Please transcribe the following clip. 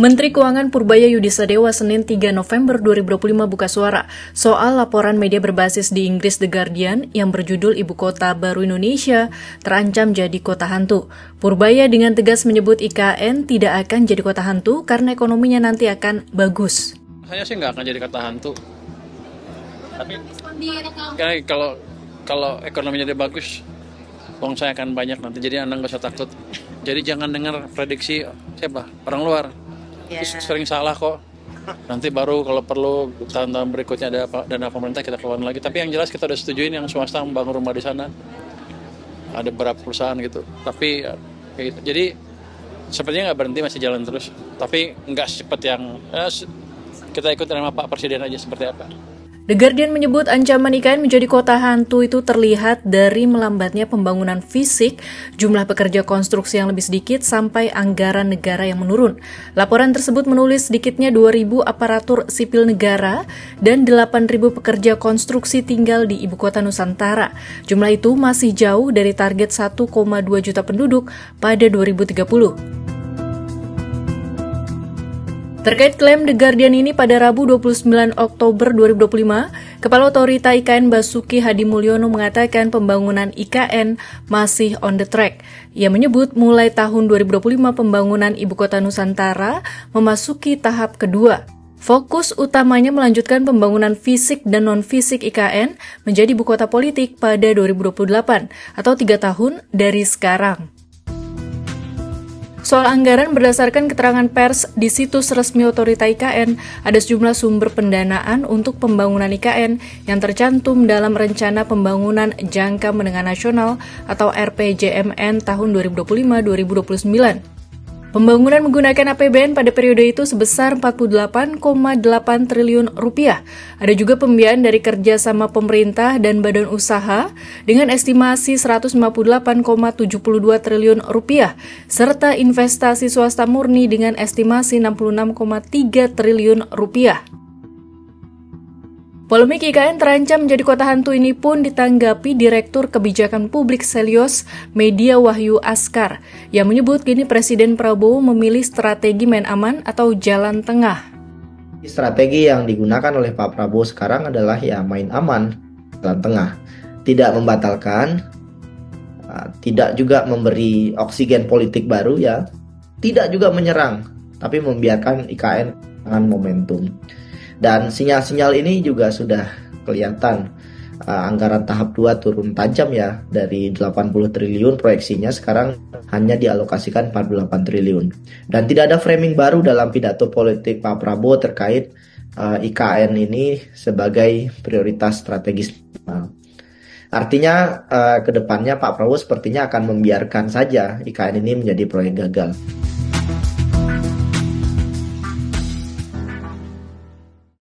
Menteri Keuangan Purbaya Yudhisadewa Senin 3 November 2025 buka suara soal laporan media berbasis di Inggris The Guardian yang berjudul Ibu Kota Baru Indonesia terancam jadi kota hantu. Purbaya dengan tegas menyebut IKN tidak akan jadi kota hantu karena ekonominya nanti akan bagus. Saya sih nggak akan jadi kota hantu. Tapi kalau ekonominya dia bagus, uang saya akan banyak nanti. Jadi Anda nggak usah takut. Jadi jangan dengar prediksi siapa orang luar. Sering salah kok. Nanti baru kalau perlu tahun-tahun berikutnya ada dana pemerintah kita keluarin lagi. Tapi yang jelas kita udah setujuin yang swasta membangun rumah di sana. Ada beberapa perusahaan gitu. Tapi gitu. Jadi sepertinya nggak berhenti, masih jalan terus. Tapi nggak secepat yang kita ikut sama Pak Presiden aja seperti apa. The Guardian menyebut ancaman IKN menjadi kota hantu itu terlihat dari melambatnya pembangunan fisik, jumlah pekerja konstruksi yang lebih sedikit, sampai anggaran negara yang menurun. Laporan tersebut menulis sedikitnya 2.000 aparatur sipil negara dan 8.000 pekerja konstruksi tinggal di Ibu Kota Nusantara. Jumlah itu masih jauh dari target 1,2 juta penduduk pada 2030. Terkait klaim The Guardian ini, pada Rabu 29 Oktober 2025, Kepala Otorita IKN Basuki Hadimulyono mengatakan pembangunan IKN masih on the track. Ia menyebut mulai tahun 2025 pembangunan Ibu Kota Nusantara memasuki tahap kedua. Fokus utamanya melanjutkan pembangunan fisik dan non-fisik IKN menjadi ibu kota politik pada 2028 atau 3 tahun dari sekarang. Soal anggaran, berdasarkan keterangan pers di situs resmi Otorita IKN, ada sejumlah sumber pendanaan untuk pembangunan IKN yang tercantum dalam Rencana Pembangunan Jangka Menengah Nasional atau RPJMN tahun 2025-2029. Pembangunan menggunakan APBN pada periode itu sebesar 48,8 triliun rupiah. Ada juga pembiayaan dari kerjasama pemerintah dan badan usaha dengan estimasi 158,72 triliun rupiah, serta investasi swasta murni dengan estimasi 66,3 triliun rupiah. Polemik IKN terancam menjadi kota hantu ini pun ditanggapi Direktur Kebijakan Publik Selyos Media Wahyu Askar yang menyebut kini Presiden Prabowo memilih strategi main aman atau jalan tengah. Strategi yang digunakan oleh Pak Prabowo sekarang adalah ya main aman, jalan tengah. Tidak membatalkan, tidak juga memberi oksigen politik baru ya, tidak juga menyerang, tapi membiarkan IKN dengan momentum. Dan sinyal-sinyal ini juga sudah kelihatan. Anggaran tahap 2 turun tajam ya, dari 80 triliun proyeksinya sekarang hanya dialokasikan 48 triliun. Dan tidak ada framing baru dalam pidato politik Pak Prabowo terkait IKN ini sebagai prioritas strategis. Artinya ke depannya Pak Prabowo sepertinya akan membiarkan saja IKN ini menjadi proyek gagal.